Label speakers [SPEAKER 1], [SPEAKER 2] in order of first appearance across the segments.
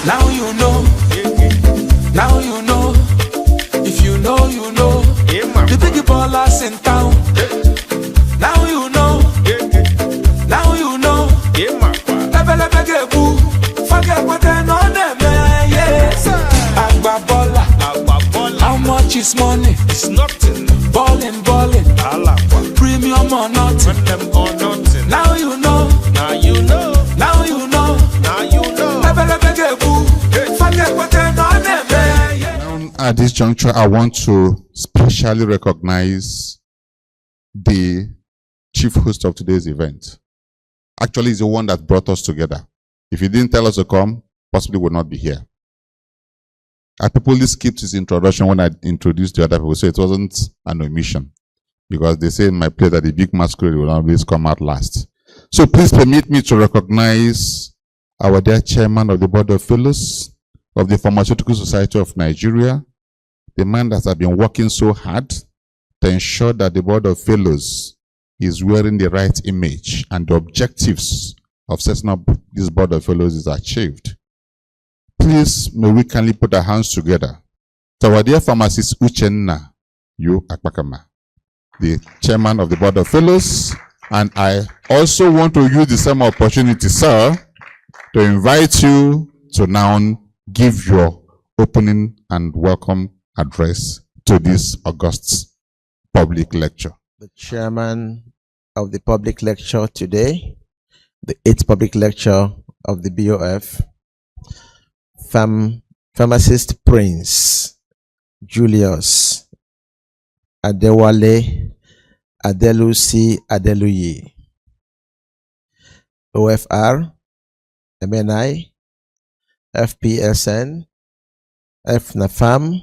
[SPEAKER 1] Now you know. Now you know. If you know, you know. The big ballers in town. Now you know. Now you know. Forget what they know them. Yes. Agbabola. How much is money?
[SPEAKER 2] It's nothing.
[SPEAKER 1] Ballin'. Premium or nothing. Now you know.
[SPEAKER 2] Now you know.
[SPEAKER 1] Now you know.
[SPEAKER 2] Now you know.
[SPEAKER 1] Forget what they know them.
[SPEAKER 3] At this juncture, I want to specially recognize the chief host of today's event. Actually, he's the one that brought us together. If he didn't tell us to come, possibly would not be here. I purposely skipped his introduction when I introduced the other people, so it wasn't an omission. Because they say in my play that the big masquerade will always come out last. So please permit me to recognize our dear chairman of the Board of Fellows of the Pharmaceutical Society of Nigeria, the man that has been working so hard to ensure that the Board of Fellows is wearing the right image and the objectives of setting up this Board of Fellows is achieved. Please, may we kindly put our hands together to our dear pharmacist Uchenna Uzoma Akpakama, the chairman of the Board of Fellows. And I also want to use the same opportunity, sir, to invite you to now give your opening and welcome address to this august public lecture.
[SPEAKER 4] The chairman of the public lecture today, the 8th public lecture of the BOF, Pharmacist Prince Julius Adewale Adelusi Adeluyi, OFR, MNI, FPSN, FNAFAM,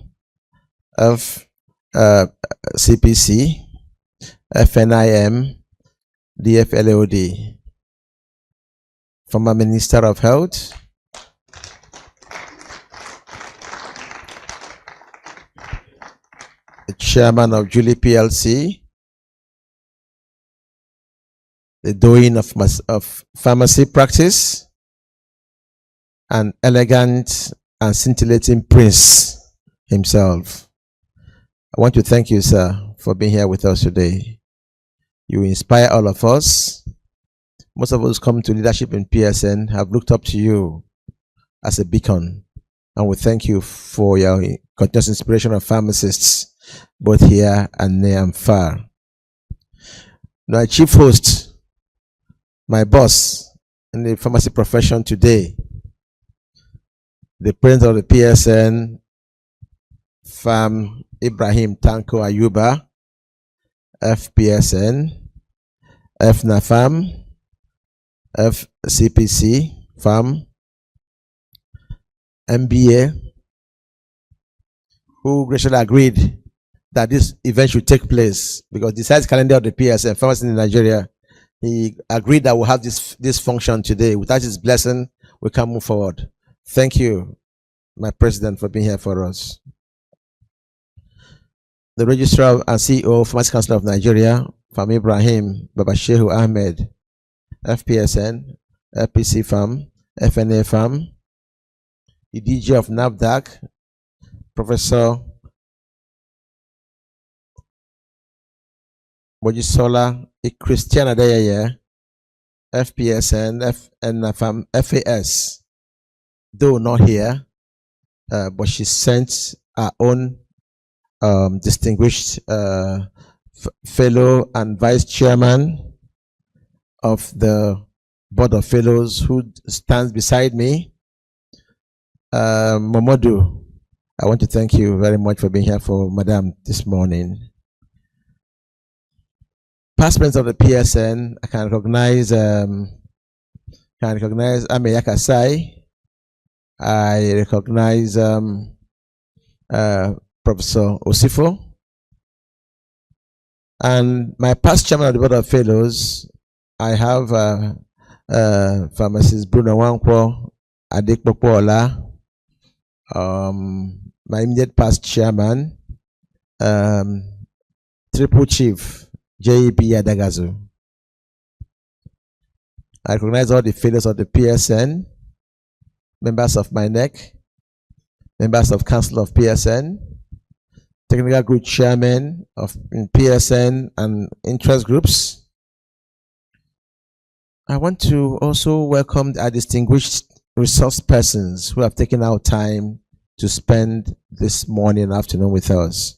[SPEAKER 4] CPC, FNIM, DFLOD, former Minister of Health, the chairman of Julie PLC, the doyen of pharmacy practice, an elegant and scintillating prince himself. I want to thank you, sir, for being here with us today. You inspire all of us. Most of us come to leadership in PSN have looked up to you as a beacon, and we thank you for your continuous inspiration of pharmacists, both here and near and far. Now, chief host, my boss in the pharmacy profession today, the president of the PSN, Pharm Ibrahim Tanko Ayuba, FPSN, FNAFAM, FCPC, Pharm, MBA, who graciously agreed that this event should take place because besides calendar of the PSN, pharmacy in Nigeria, he agreed that we'll have this function today. Without his blessing, we can't move forward. Thank you, my president, for being here for us. The Registrar and CEO of Pharmacy Council of Nigeria, Pharm Ibrahim Babashehu Ahmed, FPSN, FPC Pharm, FNA Pharm, the DG of NAFDAC, Professor Mojisola Christiana Deyeye, FPSN, FNAFAM, FAS, though not here, but she sent her own distinguished fellow and vice chairman of the Board of Fellows who stands beside me, Momodu. I want to thank you very much for being here for Madam this morning. Past presidents of the PSN, I can recognize Ameyaka Sai. I recognize Professor Osifo. And my past chairman of the Board of Fellows, I have Pharmacist Bruno Wankwo Adekpopola, my immediate past chairman, Triple Chief J.E.B. Adagazu. I recognize all the fellows of the PSN, members of my neck, members of Council of PSN, technical group chairman of PSN and interest groups. I want to also welcome our distinguished resource persons who have taken out time to spend this morning and afternoon with us.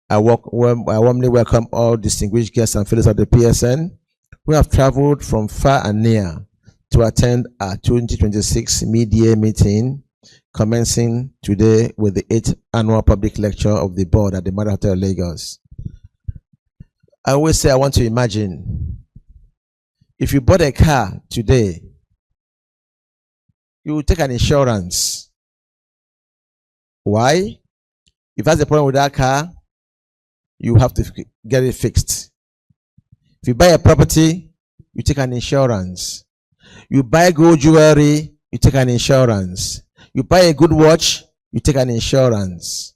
[SPEAKER 4] I warmly welcome all distinguished guests and fellows of the PSN who have traveled from far and near to attend our 2026 mid-year meeting, commencing today with the 8th annual public lecture of the board at the Mother Hotel, Lagos. I always say I want to imagine if you bought a car today, you will take an insurance. Why? If that's the problem with that car, you have to get it fixed. If you buy a property, you take an insurance. You buy gold jewelry, you take an insurance. You buy a good watch, you take an insurance.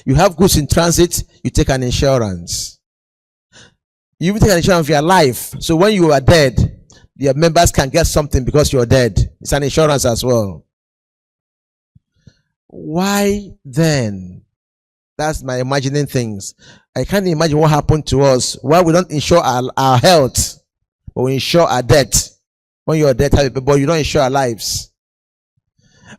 [SPEAKER 4] You have goods in transit, you take an insurance. You even take an insurance for your life. So when you are dead, your members can get something because you're dead. It's an insurance as well. Why then? That's my imagining things. I can't imagine what happened to us. Why we don't insure our health, but we insure our death. When you're dead, but you don't insure our lives.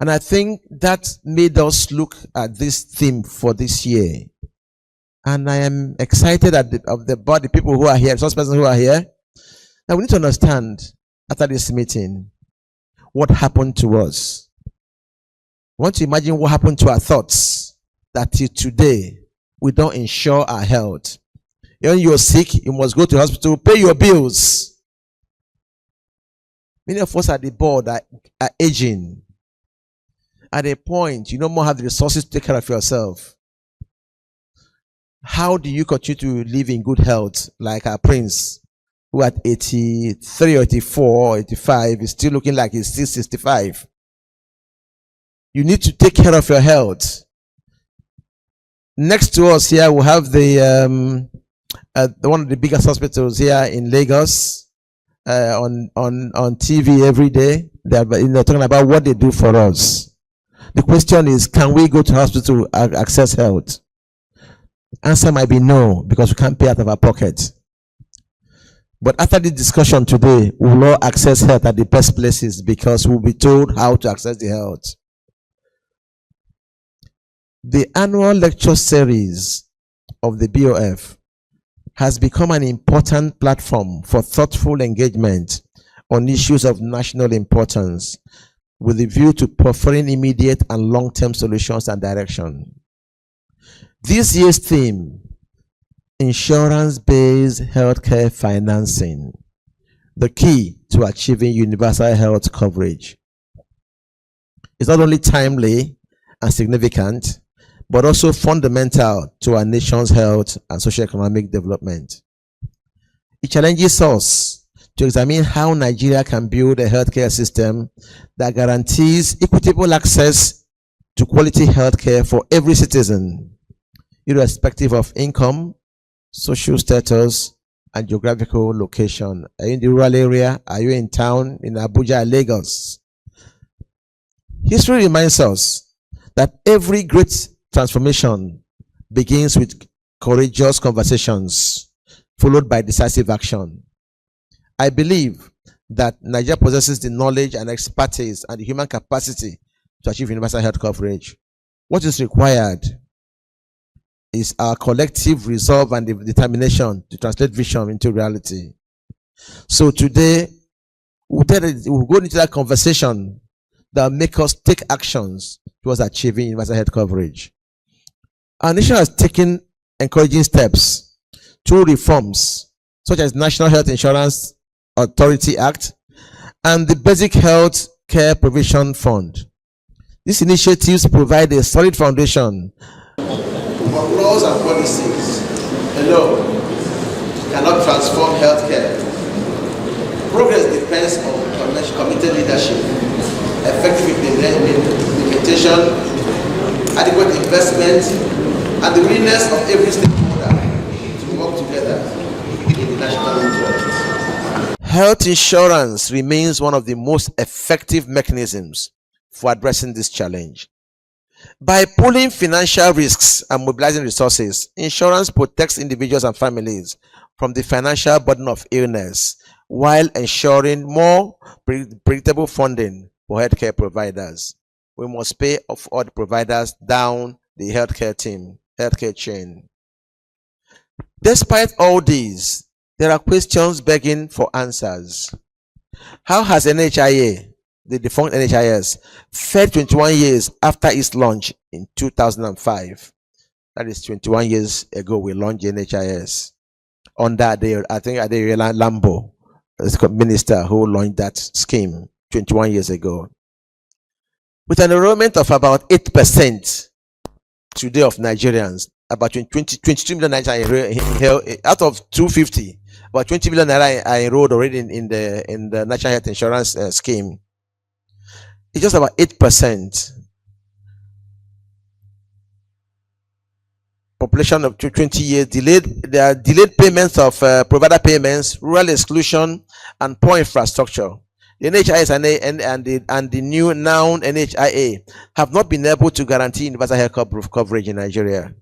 [SPEAKER 4] And I think that made us look at this theme for this year. And I am excited of the people who are here, resource persons who are here. Now we need to understand after this meeting what happened to us. I want to imagine what happened to our thoughts that till today we don't insure our health. When you're sick, you must go to the hospital, pay your bills. Many of us at the board are aging. At a point, you no more have the resources to take care of yourself. How do you continue to live in good health like our prince, who at 83 or 84 or 85 is still looking like he's still 65? You need to take care of your health. Next to us here, we have the one of the biggest hospitals here in Lagos on TV every day. They're talking about what they do for us. The question is, can we go to hospital and access health? Answer might be no, because we can't pay out of our pocket. But after the discussion today, we will all access health at the best places because we'll be told how to access the health. The annual lecture series of the BOF has become an important platform for thoughtful engagement on issues of national importance, with a view to proffering immediate and long-term solutions and direction. This year's theme, insurance-based healthcare financing, the key to achieving universal health coverage, is not only timely and significant, but also fundamental to our nation's health and socio-economic development. It challenges us to examine how Nigeria can build a healthcare system that guarantees equitable access to quality healthcare for every citizen, irrespective of income, social status, and geographical location. Are you in the rural area? Are you in town, in Abuja, Lagos? History reminds us that every great transformation begins with courageous conversations, followed by decisive action. I believe that Nigeria possesses the knowledge and expertise and the human capacity to achieve universal health coverage. What is required is our collective resolve and determination to translate vision into reality. So today, we'll go into that conversation that will make us take actions towards achieving universal health coverage. Our nation has taken encouraging steps through reforms such as National Health Insurance Authority Act and the Basic Health Care Provision Fund. These initiatives provide a solid foundation. But laws and policies alone cannot transform healthcare. Progress depends on committed leadership, effective implementation, adequate investment, and the willingness of every stakeholder to work together in the national interest. Health insurance remains one of the most effective mechanisms for addressing this challenge. By pooling financial risks and mobilizing resources, insurance protects individuals and families from the financial burden of illness while ensuring more predictable funding for healthcare providers. We must pay off all the providers down the healthcare chain. Despite all these, there are questions begging for answers. How has NHIA, the defunct NHIS, fared 21 years after its launch in 2005? That is 21 years ago we launched NHIS. Under Adeyemi Lambo, the minister who launched that scheme 21 years ago. With an enrollment of about 8% today of Nigerians, about 22 million Nigerians out of 250, about 20 million naira are enrolled already in the National Health Insurance scheme. It's just about 8%. Population of 20 years, there are delayed payments of provider payments, rural exclusion, and poor infrastructure. The NHIS and the new now NHIA have not been able to guarantee universal health coverage in Nigeria.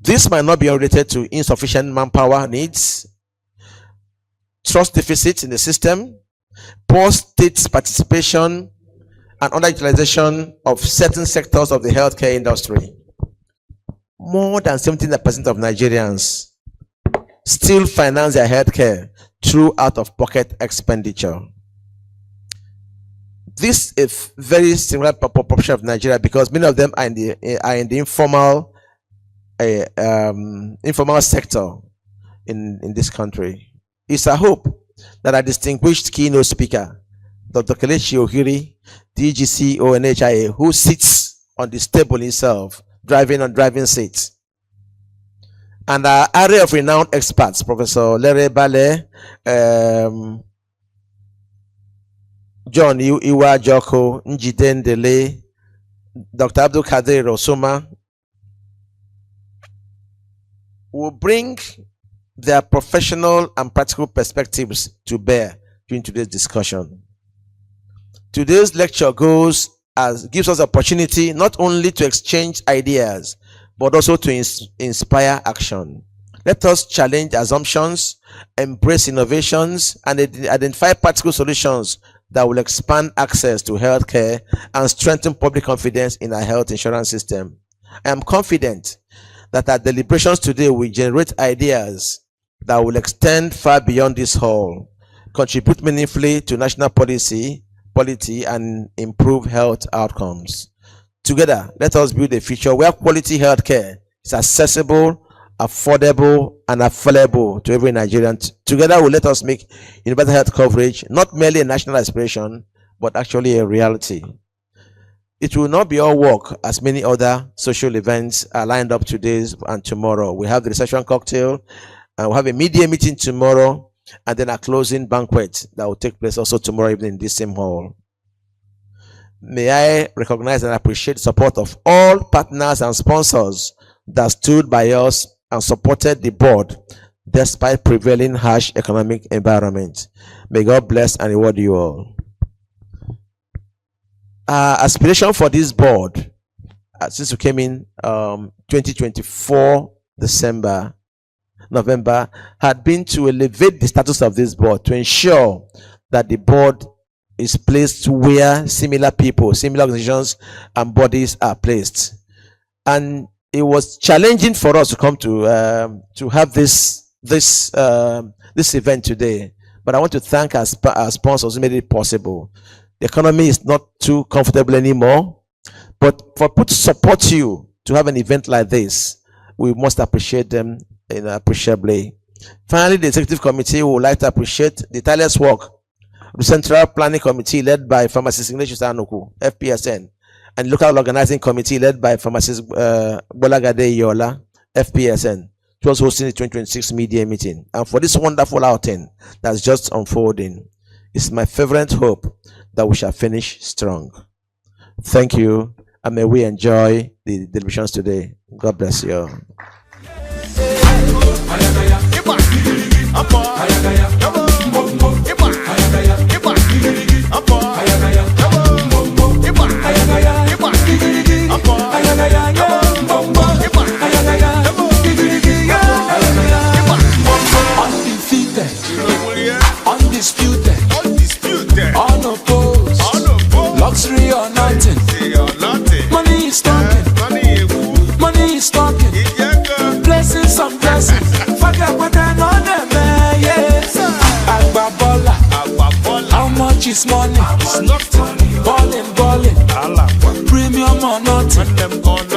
[SPEAKER 4] This might not be related to insufficient manpower needs, trust deficits in the system, poor state participation, and underutilization of certain sectors of the healthcare industry. More than 17% of Nigerians still finance their healthcare through out-of-pocket expenditure. This is very similar proportion of Nigeria because many of them are in the informal sector in this country. It's a hope that a distinguished keynote speaker, Dr. Kelechi Ohiri, DGCO NHIA, who sits on the table himself, driving seats, and our array of renowned experts, Professor Lere Bale, John Iwa Joko, Njiden Dele, Dr. Abdul Kadir Osoma, will bring their professional and practical perspectives to bear during today's discussion. Today's lecture gives us opportunity not only to exchange ideas, but also to inspire action. Let us challenge assumptions, embrace innovations, and identify practical solutions that will expand access to healthcare and strengthen public confidence in our health insurance system. I am confident that our deliberations today will generate ideas that will extend far beyond this hall, contribute meaningfully to national policy, and improve health outcomes. Together, let us build a future where quality healthcare is accessible, affordable, and available to every Nigerian. Together, will let us make universal health coverage not merely a national aspiration, but actually a reality. It will not be all work, as many other social events are lined up today and tomorrow. We have the reception cocktail, and we'll have a media meeting tomorrow, and then a closing banquet that will take place also tomorrow evening in this same hall. May I recognize and appreciate the support of all partners and sponsors that stood by us and supported the board despite prevailing harsh economic environment. May God bless and reward you all. Our aspiration for this board, since we came in 2024 November, had been to elevate the status of this board, to ensure that the board is placed where similar people, similar organizations and bodies are placed. And it was challenging for us to come to have this event today. But I want to thank our sponsors who made it possible. The economy is not too comfortable anymore, but for people to support you to have an event like this, we must appreciate them appreciably. Finally, the executive committee would like to appreciate the tireless work of the Central Planning Committee led by Pharmacist Ignatius Anuku, FPSN, and the Local Organizing Committee led by Pharmacist Bolagade Yola, FPSN. It was hosting the 2026 media meeting. And for this wonderful outing that's just unfolding, it's my fervent hope that we shall finish strong. Thank you, and may we enjoy the deliberations today. God bless you all.
[SPEAKER 1] Undisputed, unopposed, luxury or nothing. Money is talking, money is talking. Blessings on blessings. Forget what I know them, yes. Agbabola, how much is money? Balling, premium or nothing.